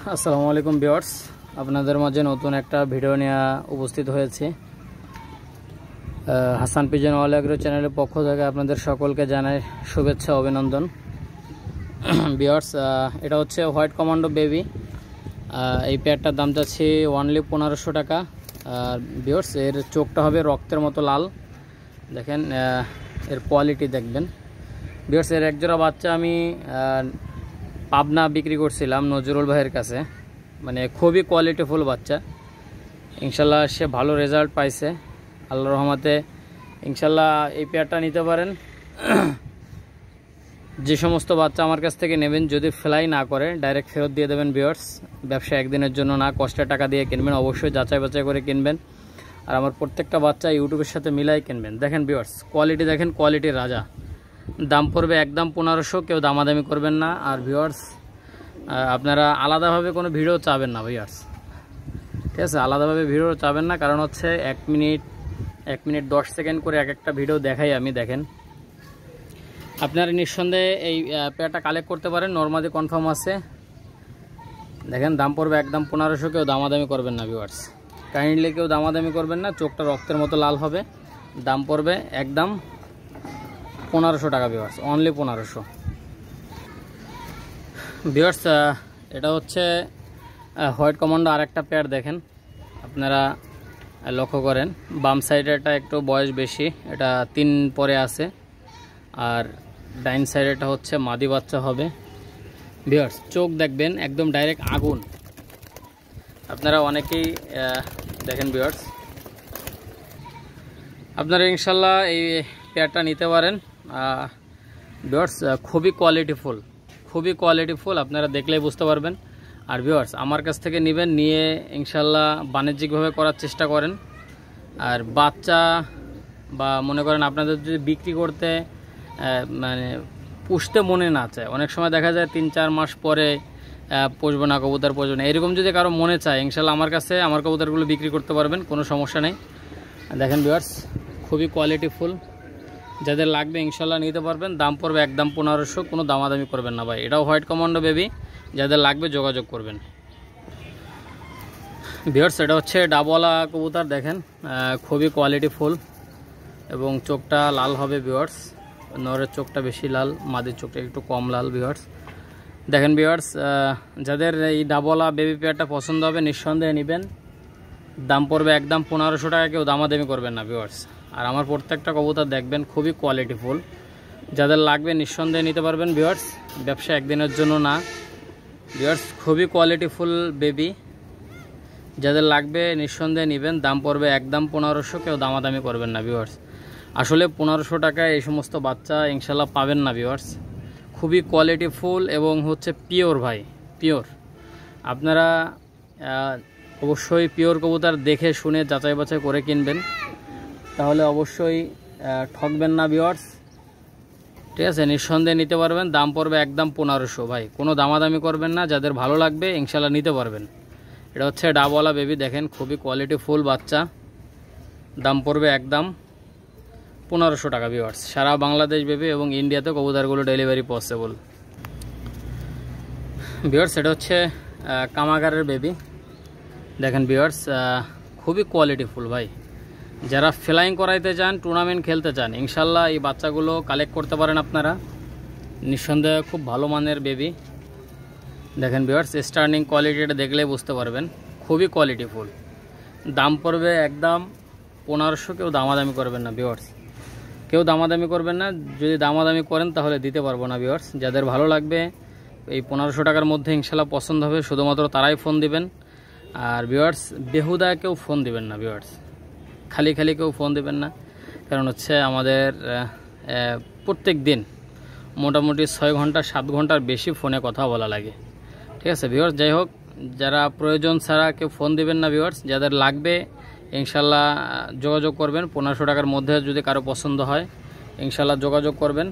আসসালামু আলাইকুম ভিউয়ার্স, আপনাদের মাঝে নতুন একটা ভিডিও নিয়ে উপস্থিত হয়েছি। হাসান পিজন অল এগ্রো চ্যানেলের পক্ষ থেকে আপনাদের সকলকে জানাই শুভেচ্ছা অভিনন্দন। ভিউয়ার্স, এটা হচ্ছে হোয়াইট কমান্ডো বেবি। এই পেয়ারটার দাম যাচ্ছে অনলি 1500 টাকা। আর ভিউয়ার্স, এর চোখটা হবে রক্তের মতো লাল। দেখেন এর কোয়ালিটি দেখবেন। ভিউয়ার্স, এর একজোড়া বাচ্চা আমি পাবনা বিক্রি করছিলাম নজরুল ভাইয়ের কাছে। মানে খুবই কোয়ালিটিফুল বাচ্চা, ইনশাল্লাহ সে ভালো রেজাল্ট পাইছে আল্লাহর রহমতে। ইনশাল্লাহ এই পেয়ারটা নিতে পারেন। যে সমস্ত বাচ্চা আমার কাছ থেকে নেবেন, যদি ফ্লাই না করে ডাইরেক্ট ফেরত দিয়ে দেবেন। ভিউয়ার্স, ব্যবসা একদিনের জন্য না, কষ্টের টাকা দিয়ে কিনবেন, অবশ্যই যাচাই বাছাই করে কিনবেন। আর আমার প্রত্যেকটা বাচ্চা ইউটিউবের সাথে মিলাই কিনবেন। দেখেন ভিউয়ার্স, কোয়ালিটি দেখেন, কোয়ালিটির রাজা। দাম পড়বে একদম 1500, কেউ দামাদামি করবেন না। আর ভিউয়ার্স, আপনারা আলাদাভাবে কোনো ভিডিও চাবেন না ভিউয়ার্স, ঠিক আছে? আলাদাভাবে ভিডিও চাবেন না, কারণ হচ্ছে 1 মিনিট 10 সেকেন্ড করে এক একটা ভিডিও দেখাই আমি। দেখেন, আপনারা নিঃসন্দেহে এই পেয়ারটা কালেক্ট করতে পারেন, নরমালি কনফার্ম আছে। দেখেন, দাম পড়বে একদম 1500, কেউ দামাদামি করবেন না ভিউয়ার্স, কাইন্ডলি কেউ দামাদামি করবেন না। চোখটা রক্তের মতো লাল হবে। দাম পড়বে একদম 1500 টাকা ভিউয়ার্স, অনলি 1500। ভিউয়ার্স, এটা হচ্ছে হোয়াইট কমান্ডো আর একটা পেয়ার। দেখেন, আপনারা লক্ষ্য করেন, বাম সাইডেরটা একটু বয়স বেশি, এটা 3 পরে আছে। আর ডাইন সাইডেরটা হচ্ছে মাদি বাচ্চা হবে। ভিউয়ার্স, চোখ দেখবেন একদম ডাইরেক্ট আগুন। আপনারা অনেকেই দেখেন ভিউয়ার্স, আপনারা ইনশাল্লাহ এই পেয়ারটা নিতে পারেন। ভিউয়ার্স, খুবই কোয়ালিটিফুল, আপনারা দেখলেই বুঝতে পারবেন। আর ভিউয়ার্স, আমার কাছ থেকে নেবেন, নিয়ে ইনশাল্লাহ বাণিজ্যিকভাবে করার চেষ্টা করেন। আর বাচ্চা বা মনে করেন আপনাদের যদি বিক্রি করতে মানে পুষতে মনে না চায়, অনেক সময় দেখা যায় 3-4 মাস পরে পুষবো না, কবুতর পুষবো না, এরকম যদি কারো মনে চায়, ইনশাল্লাহ আমার কাছে আমার কবুতরগুলো বিক্রি করতে পারবেন, কোনো সমস্যা নেই। দেখেন ভিউয়ার্স, খুবই কোয়ালিটিফুল, যাদের লাগবে ইনশাল্লাহ নিতে পারবেন। দাম পড়বে একদম 1500, কোনো দামাদামি করবেন না ভাই। এটাও হোয়াইট কমান্ডো বেবি, যাদের লাগবে যোগাযোগ করবেন। ভিউয়ার্স, এটা হচ্ছে ডাবওয়ালা কবুতর। দেখেন, খুবই কোয়ালিটিফুল এবং চোখটা লাল হবে ভিউয়ার্স। নরের চোখটা বেশি লাল, মাদির চোখটা একটু কম লাল ভিউয়ার্স। দেখেন ভিউয়ার্স, যাদের এই ডাবওয়ালা বেবি পেয়ারটা পছন্দ হবে নিঃসন্দেহে নেবেন। দাম পড়বে একদম 1500 টাকা, কেউ দামাদামি করবেন না ভিউয়ার্স। আর আমার প্রত্যেকটা কবুতর দেখবেন খুবই কোয়ালিটিফুল, যাদের লাগবে নিঃসন্দেহে নিতে পারবেন ভিউয়ার্স, ব্যবসা একদিনের জন্য না ভিউয়ার্স। খুবই কোয়ালিটিফুল বেবি, যাদের লাগবে নিঃসন্দেহে নেবেন। দাম পড়বে একদম 1500, কেউ দামাদামি করবেন না ভিউয়ার্স। আসলে 1500 টাকায় এই সমস্ত বাচ্চা ইনশাল্লাহ পাবেন না ভিউয়ার্স। খুবই কোয়ালিটিফুল এবং হচ্ছে পিওর ভাই, পিওর। আপনারা অবশ্যই পিওর কবুতর দেখে শুনে যাচাই বাছাই করে কিনবেন, তাহলে অবশ্যই ঠকবেন না ভিউয়ার্স, ঠিক আছে? নিঃসন্দেহে নিতে পারবেন। দাম পড়বে একদম 1500 ভাই, কোনো দামাদামি করবেন না। যাদের ভালো লাগবে ইনশাল্লাহ নিতে পারবেন। এটা হচ্ছে ডাবওয়ালা বেবি। দেখেন, খুবই কোয়ালিটিফুল বাচ্চা। দাম পড়বে একদম 1500 টাকা ভিউয়ার্স। সারা বাংলাদেশ বেবি এবং ইন্ডিয়াতে কবুতরগুলো ডেলিভারি পসিবল ভিউয়ার্স। এটা হচ্ছে কামাগারের বেবি। দেখেন ভিউয়ার্স, খুবই কোয়ালিটিফুল ভাই। যারা ফ্লাইং করাইতে চান, টুর্নামেন্ট খেলতে চান, ইনশাল্লাহ এই বাচ্চাগুলো কালেক্ট করতে পারেন আপনারা নিঃসন্দেহে। খুব ভালো মানের বেবি। দেখেন ভিউয়ার্স, স্টার্নিং কোয়ালিটিটা দেখলে বুঝতে পারবেন, খুবই কোয়ালিটিফুল। দাম পড়বে একদম 1500, কেউ দামাদামি করবেন না ভিউয়ার্স, কেউ দামাদামি করবেন না। যদি দামাদামি করেন তাহলে দিতে পারবো না ভিউয়ার্স। যাদের ভালো লাগবে এই 1500 টাকার মধ্যে ইনশাল্লাহ পছন্দ হবে, শুধুমাত্র তারাই ফোন দিবেন। আর ভিউয়ার্স, বেহুদা কেউ ফোন দিবেন না ভিউয়ার্স, খালি কেউ ফোন দিবেন না। কারণ হচ্ছে আমাদের প্রত্যেক দিন মোটামুটি 6 ঘন্টা 7 ঘন্টার বেশি ফোনে কথা বলা লাগে, ঠিক আছে ভিউয়ার্স? যাই হোক, যারা প্রয়োজন ছাড়া কেউ ফোন দিবেন না ভিউয়ার্স। যাদের লাগবে ইনশাল্লাহ যোগাযোগ করবেন। 1500 টাকার মধ্যে যদি কারো পছন্দ হয় ইনশাল্লাহ যোগাযোগ করবেন,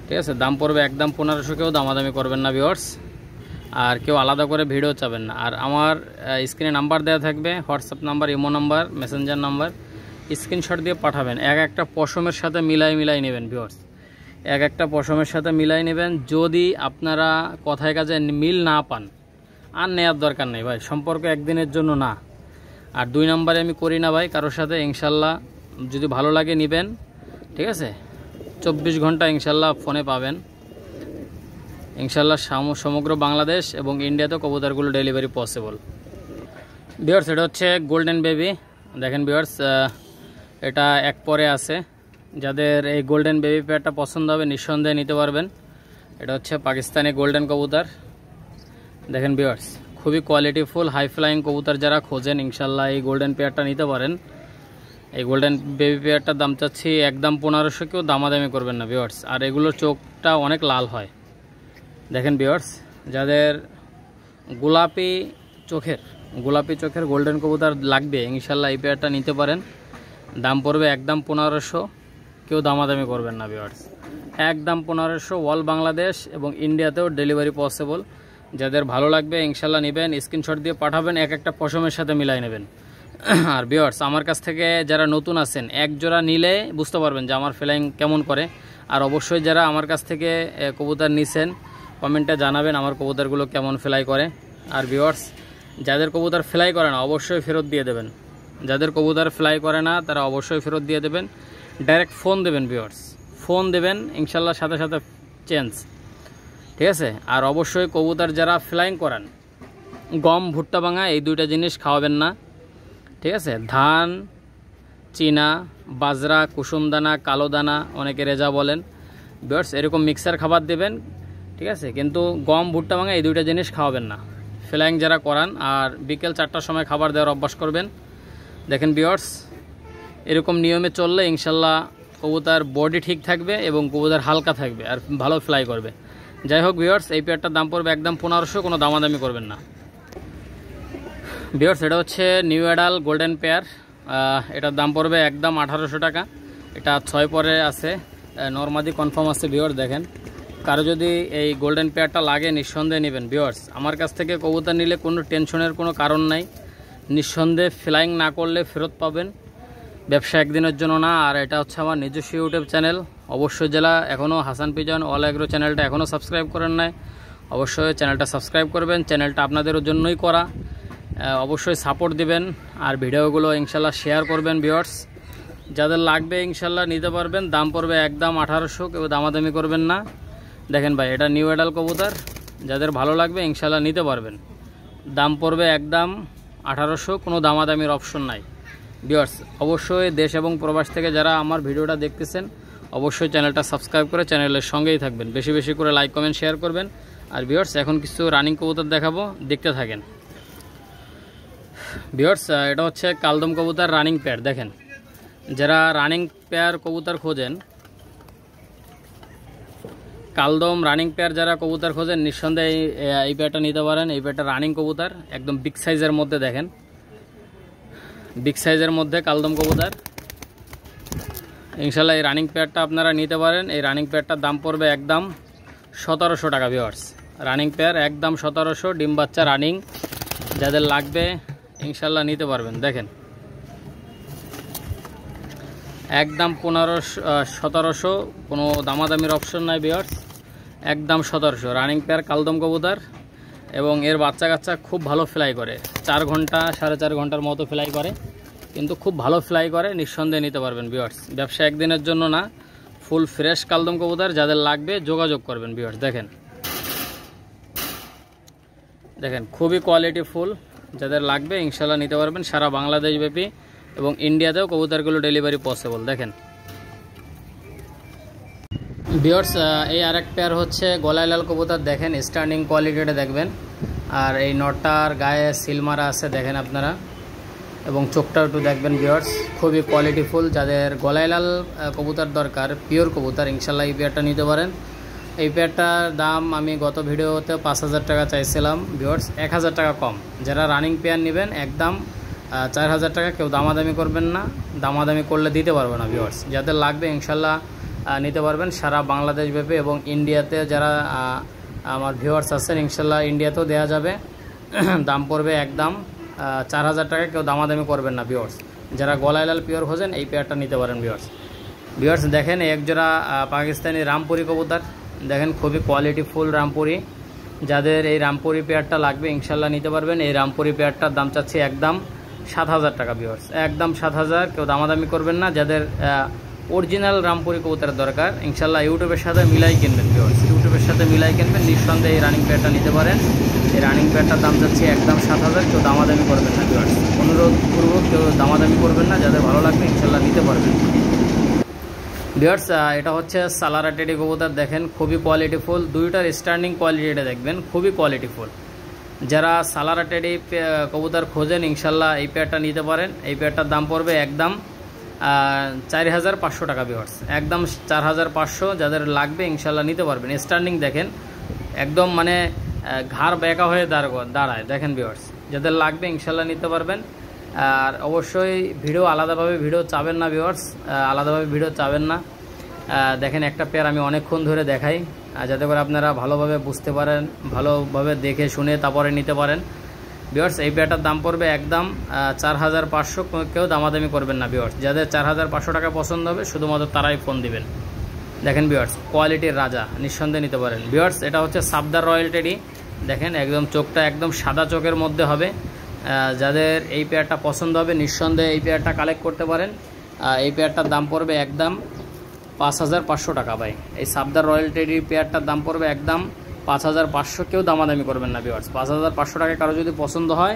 ঠিক আছে? দাম পড়বে একদম 1500, কেউ দামাদামি করবেন না ভিউয়ার্স। আর কেউ আলাদা করে ভিডিও চাবেন না। আর আমার স্ক্রিনে নাম্বার দেওয়া থাকবে, WhatsApp number, imo number, Messenger number, screenshot দিয়ে পাঠাবেন। এক একটা পশমের সাথে মিলাই নেবেন ভিউয়ার্স, এক একটা পশমের সাথে মিলাই নেবেন। যদি আপনারা কথায় কাজে মিল না পান, আর নেওয়ার দরকার নেই ভাই, সম্পর্ক একদিনের জন্য না। আর 2 নম্বরে আমি করি না ভাই কারোর সাথে, ইনশাল্লাহ যদি ভালো লাগে নেবেন, ঠিক আছে। 24 ঘন্টা ইনশাল্লাহ ফোনে পাবেন, ইনশাল্লাহ সমগ্র বাংলাদেশ এবং ইন্ডিয়াতেও কবুতরগুলো ডেলিভারি পসিবল। ভিউয়ার্স এটা হচ্ছে গোল্ডেন বেবি, দেখেন ভিউয়ার্স এটা এক পরে আছে। যাদের এই গোল্ডেন বেবি পেয়ারটা পছন্দ হবে নিঃসন্দেহে নিতে পারবেন। এটা হচ্ছে পাকিস্তানি গোল্ডেন কবুতর, দেখেন ভিউয়ার্স খুবই কোয়ালিটিফুল হাই ফ্লাইং কবুতর যারা খোঁজেন ইনশাল্লাহ এই গোল্ডেন পেয়ারটা নিতে পারেন। এই গোল্ডেন বেবি পেয়ারটার দাম চাচ্ছি একদম 1500, কেউ দামাদামি করবেন না ভিউয়ার্স। আর এগুলোর চোখটা অনেক লাল হয়, দেখেন ভিউয়ার্স যাদের গোলাপি চোখের গোল্ডেন কবুতর লাগবে ইনশাল্লাহ এই পেয়ারটা নিতে পারেন। দাম পড়বে একদম 1500, কেউ দামাদামি করবেন না ভিউয়ার্স, একদম 1500। অল বাংলাদেশ এবং ইন্ডিয়াতেও ডেলিভারি পসিবল। যাদের ভালো লাগবে ইনশাল্লাহ নেবেন, স্ক্রিনশট দিয়ে পাঠাবেন, এক একটা পশমের সাথে মিলাই নেবেন। আর ভিউয়ার্স আমার কাছ থেকে যারা নতুন আছেন এক জোড়া নিলে বুঝতে পারবেন যে আমার ফ্লাইং কেমন করে। আর অবশ্যই যারা আমার কাছ থেকে কবুতর নিছেন কমেন্টে জানাবেন আমার কবুতরগুলো কেমন ফ্লাই করে। আর ভিউয়ার্স যাদের কবুতর ফ্লাই করে না অবশ্যই ফেরত দিয়ে দেবেন, যাদের কবুতর ফ্লাই করে না তারা অবশ্যই ফেরত দিয়ে দেবেন। ডাইরেক্ট ফোন দেবেন ভিউয়ার্স, ফোন দেবেন ইনশাল্লাহ সাথে সাথে চেঞ্জ, ঠিক আছে। আর অবশ্যই কবুতর যারা ফ্লাইং করান গম ভুট্টা ভাঙা এই 2টা জিনিস খাওয়াবেন না, ঠিক আছে। ধান, চীনা, বাজরা, কুসুম দানা, কালো দানা, অনেকে রেজা বলেন ভিউয়ার্স, এরকম মিক্সার খাবার দেবেন, ঠিক আছে। কিন্তু গম ভুট্টা ভাঙা এই 2টা জিনিস খাওয়াবেন না ফ্লাইং যারা করান। আর বিকেল 4টার সময় খাবার দেওয়ার অভ্যাস করবেন। দেখেন ভিউয়ার্স এরকম নিয়মে চললে ইনশাল্লাহ কবুতর বডি ঠিক থাকবে এবং কবুতর হালকা থাকবে আর ভালো ফ্লাই করবে। যাই হোক ভিউয়ার্স এই পেয়ারটার দাম পড়বে একদম 1500, কোনো দামাদামি করবেন না ভিউয়ার্স। এটা হচ্ছে নিউ অ্যাডাল গোল্ডেন পেয়ার, এটার দাম পড়বে একদম 1800 টাকা। এটা 6 পরে আছে, নর্মাদি কনফার্ম আছে ভিউয়ার্স। দেখেন কারো যদি এই গোল্ডেন পেয়ারটা লাগে নিঃসন্দেহে নেবেন ভিউয়ার্স। আমার কাছ থেকে কবুতর নিলে কোনো টেনশনের কোনো কারণ নাই, নিঃসন্দেহে ফ্লাইং না করলে ফেরত পাবেন, ব্যবসা একদিনের জন্য না। আর এটা হচ্ছে আমার নিজস্ব ইউটিউব চ্যানেল। অবশ্যই যারা এখনও হাসান পিজন অল এগ্রো চ্যানেলটা এখনও সাবস্ক্রাইব করেন নাই অবশ্যই চ্যানেলটা সাবস্ক্রাইব করবেন, চ্যানেলটা আপনাদের জন্যই করা। অবশ্যই সাপোর্ট দিবেন আর ভিডিওগুলো ইনশাল্লাহ শেয়ার করবেন ভিউয়ার্স। যাদের লাগবে ইনশাল্লাহ নিতে পারবেন, দাম পড়বে একদম 1800, কেউ দামাদামি করবেন না। দেখেন ভাই এটা নিউ অ্যাডাল কবুতর, যাদের ভালো লাগবে ইনশাল্লাহ নিতে পারবেন, দাম পড়বে একদম 1800, কোনো দামাদামির অপশন নাই ভিউয়ার্স। অবশ্যই দেশ এবং প্রবাস থেকে যারা আমার ভিডিওটা দেখতেছেন অবশ্যই চ্যানেলটা সাবস্ক্রাইব করে চ্যানেলের সঙ্গেই থাকবেন, বেশি বেশি করে লাইক কমেন্ট শেয়ার করবেন। আর ভিউয়ার্স এখন কিছু রানিং কবুতর দেখাবো, দেখতে থাকেন ভিউয়ার্স। এটা হচ্ছে কালদম কবুতর রানিং পেয়ার। দেখেন যারা রানিং পেয়ার কবুতর খোঁজেন, কালদম রানিং পেয়ার যারা কবুতর খোঁজেন নিঃসন্দেহে এই পেয়ারটা নিতে পারেন। এই পেয়ারটা রানিং কবুতর একদম বিগ সাইজের মধ্যে, দেখেন বিগ সাইজের মধ্যে কালদম কবুতর ইনশাল্লাহ এই রানিং পেয়ারটা আপনারা নিতে পারেন। এই রানিং পেয়ারটার দাম পড়বে একদম 1700 টাকা ভিউয়ার্স। রানিং পেয়ার একদম 1700, ডিম বাচ্চা রানিং, যাদের লাগবে ইনশাল্লাহ নিতে পারবেন। দেখেন একদম 1700, কোনো দামাদামির অপশন নাই ভিউয়ার্স, একদম 1700 রানিং পেয়ার কালদম কবুতর। এবং এর বাচ্চা কাচ্চা খুব ভালো ফ্লাই করে, 4 ঘন্টা 4.5 ঘন্টার মতো ফ্লাই করে, কিন্তু খুব ভালো ফ্লাই করে, নিঃসন্দেহে নিতে পারবেন ভিউয়ার্স। ব্যবসা একদিনের জন্য না, ফুল ফ্রেশ কালদম কবুতর, যাদের লাগবে যোগাযোগ করবেন ভিউয়ার্স। দেখেন দেখেন খুবই কোয়ালিটি ফুল, যাদের লাগবে ইনশাল্লাহ নিতে পারবেন সারা বাংলাদেশ ব্যাপী এবং ইন্ডিয়াতেও কবুতরগুলো ডেলিভারি পসিবল। দেখেন ভিউয়ার্স এই আরেক পেয়ার হচ্ছে গলায় লাল কবুতর, দেখেন স্ট্যান্ডিং কোয়ালিটিটা দেখবেন। আর এই নটটার গায়ে সিল মারা আছে দেখেন আপনারা, এবং চোখটা একটু দেখবেন ভিউয়ার্স, খুবই কোয়ালিটিফুল। যাদের গলায় লাল কবুতর দরকার পিওর কবুতর ইনশাল্লাহ এই পেয়ারটা নিতে পারেন। এই পেয়ারটার দাম আমি গত ভিডিওতে 5000 টাকা চাইছিলাম ভিউয়ার্স, 1000 টাকা কম। যারা রানিং পেয়ার নেবেন একদম 4000 টাকা, কেউ দামাদামি করবেন না, দামাদামি করলে দিতে পারবে না ভিউয়ার্স। যাদের লাগবে ইনশাল্লাহ নিতে পারবেন সারা বাংলাদেশ ব্যাপী এবং ইন্ডিয়াতে যারা আমার ভিউয়ার্স আছেন ইনশাল্লাহ ইন্ডিয়াতেও দেওয়া যাবে। দাম পড়বে একদম 4000 টাকা, কেউ দামাদামি করবেন না ভিউয়ার্স। যারা গলায় লাল পিওর খোঁজেন এই পেয়ারটা নিতে পারেন ভিউয়ার্স। ভিউয়ার্স দেখেন এক জোড়া পাকিস্তানি রামপুরি কবুতর, দেখেন খুবই কোয়ালিটি ফুল রামপুরি, যাদের এই রামপুরি পেয়ারটা লাগবে ইনশাল্লাহ নিতে পারবেন। এই রামপুরি পেয়ারটার দাম চাচ্ছি একদম 7,000 টাকা ভিউয়ার্স, একদম 7,000, কেউ দামাদামি করবেন না। যাদের অরিজিনাল রামপুরি কবুতরের দরকার ইনশাল্লাহ ইউটিউবের সাথে মিলাই কিনবেন ভিউয়ার্স, ইউটিউবের সাথে মিলাই কিনবেন, নিঃসন্দেহে এই রানিং পেয়ারটা নিতে পারেন। এই রানিং পেয়ারটার দাম চাচ্ছি একদম 7,000, কেউ দামাদামি করবেন না ভিউয়ার্স, অনুরোধপূর্বক কেউ দামাদামি করবেন না। যাদের ভালো লাগবে ইনশাল্লাহ নিতে পারবেন ভিউয়ার্স। এটা হচ্ছে সালারা টেডি কবুতর, দেখেন খুবই কোয়ালিটিফুল, দুইটার স্ট্যান্ডিং কোয়ালিটিটা দেখবেন খুবই কোয়ালিটিফুল। যারা সালারা টেডি কবুতর খোঁজেন ইনশাল্লাহ এই পেয়ারটা নিতে পারেন। এই পেয়ারটার দাম পড়বে একদম 4,500 টাকা ভিউয়ার্স, একদম 4,500। যাদের লাগবে ইনশাল্লাহ নিতে পারবেন। স্ট্যান্ডিং দেখেন একদম মানে ঘাড় বেঁকা হয়ে দাঁড়ায়, দেখেন ভিউয়ার্স। যাদের লাগবে ইনশাল্লাহ নিতে পারবেন। আর অবশ্যই আলাদাভাবে ভিডিও চাবেন না ভিউয়ার্স, আলাদাভাবে ভিডিও চাবেন না। দেখেন একটা পেয়ার আমি অনেকক্ষণ ধরে দেখাই, যাতে করে আপনারা ভালোভাবে বুঝতে পারেন, ভালোভাবে দেখে শুনে তারপরে নিতে পারেন ভিউয়ার্স। এই পেয়ারটার দাম পড়বে একদম 4,500, কেউ দামাদামি করবেন না ভিউয়ার্স। যাদের 4,500 টাকা পছন্দ হবে শুধুমাত্র তারাই ফোন দিবেন। দেখেন ভিউয়ার্স কোয়ালিটির রাজা, নিঃসন্দেহে নিতে পারেন ভিউয়ার্স। এটা হচ্ছে সাবদার রয়্যাল টেডি, দেখেন একদম চোখটা একদম সাদা চোখের মধ্যে হবে। যাদের এই পেয়ারটা পছন্দ হবে নিঃসন্দেহে এই পেয়ারটা কালেক্ট করতে পারেন। এই পেয়ারটার দাম পড়বে একদম 5,500 টাকা ভাই। এই সাবদার রয়্যাল টেডির পেয়ারটার দাম পড়বে একদম 5,500, কেউ দামাদামি করবেন না ভিউয়ার্স। 5,500 টাকায় কারো যদি পছন্দ হয়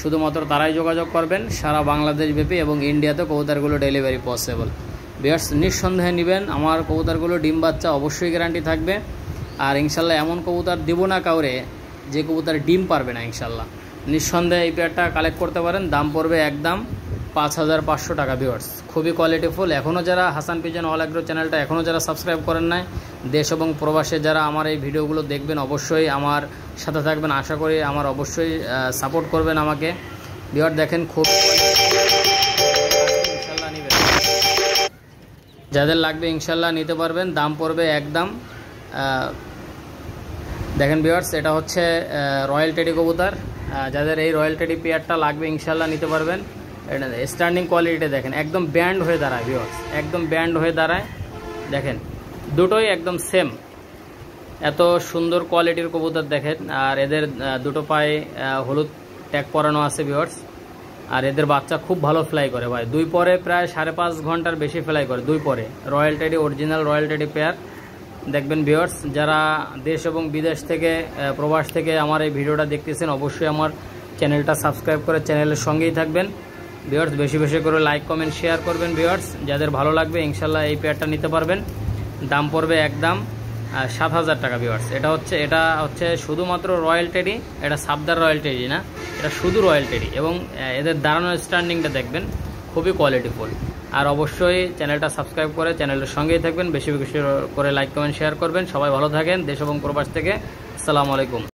শুধুমাত্র তারাই যোগাযোগ করবেন। সারা বাংলাদেশ ব্যাপী এবং ইন্ডিয়াতে কবুতরগুলো ডেলিভারি পসিবল ভিউয়ার্স। নিঃসন্দেহে নেবেন, আমার কবুতরগুলো ডিম বাচ্চা অবশ্যই গ্যারান্টি থাকবে। আর ইনশাল্লাহ এমন কবুতর দিব না কাউরে যে কবুতর ডিম পারবে না ইনশাল্লাহ। নিঃসন্দেহে এই পেয়ারটা কালেক্ট করতে পারেন, দাম পড়বে একদম 5,500 টাকা ভিউয়ার্স। খুবই কোয়ালিটিফুল। এখনও যারা হাসান পিজন অল এগ্রো চ্যানেলটা এখনও যারা সাবস্ক্রাইব করেন নাই, দেশ এবং প্রবাসে যারা আমার এই ভিডিওগুলো দেখবেন অবশ্যই আমার সাথে থাকবেন। আশা করি আমার অবশ্যই সাপোর্ট করবেন আমাকে ভিউয়ার। দেখেন খুব ইনশাল্লাহ নেবেন, যাদের লাগবে ইনশাল্লাহ নিতে পারবেন। দাম পড়বে একদম দেখেন ভিউয়ার্স, এটা হচ্ছে রয়্যাল টেডি কবুতর। যাদের এই রয়্যাল টেডি পেয়ারটা লাগবে ইনশাল্লাহ নিতে পারবেন। এটা স্ট্যান্ডিং কোয়ালিটিটা দেখেন একদম ব্যান্ড হয়ে দাঁড়ায় ভিউয়ার্স, একদম ব্যান্ড হয়ে দাঁড়ায়। দেখেন দুটোই একদম সেম, এত সুন্দর কোয়ালিটির কবুতর দেখেন। আর এদের দুটো পায়ে হলুদ ট্যাগ পরানো আছে ভিউয়ার্স। আর এদের বাচ্চা খুব ভালো ফ্লাই করে ভাই, দুই পরে প্রায় 5.5 ঘন্টার বেশি ফ্লাই করে দুই পরে। Royal teddy original royal teddy pair দেখবেন ভিউয়ার্স। যারা দেশ এবং বিদেশ থেকে প্রবাস থেকে আমার এই ভিডিওটা দেখতেছেন অবশ্যই আমার চ্যানেলটা সাবস্ক্রাইব করে চ্যানেলের সঙ্গেই থাকবেন ভিউয়ার্স। বেশি বেশি করে লাইক কমেন্ট শেয়ার করবেন ভিউয়ার্স। যাদের ভালো লাগবে ইনশাল্লাহ এই পেয়ারটা নিতে পারবেন। দাম পড়বে একদম 7,000 টাকা ভিউয়ার্স। এটা হচ্ছে শুধুমাত্র রয়্যাল টেডি, এটা সাবদার রয়্যাল টেডি না, এটা শুধু রয়্যাল টেডি। এবং এদের দাঁড়ানোর স্ট্যান্ডিংটা দেখবেন খুবই কোয়ালিটিফুল। আর অবশ্যই চ্যানেলটা সাবস্ক্রাইব করে চ্যানেলের সঙ্গেই থাকবেন, বেশি বেশি করে লাইক কমেন্ট শেয়ার করবেন। সবাই ভালো থাকেন দেশ এবং প্রবাস থেকে। আসসালামু আলাইকুম।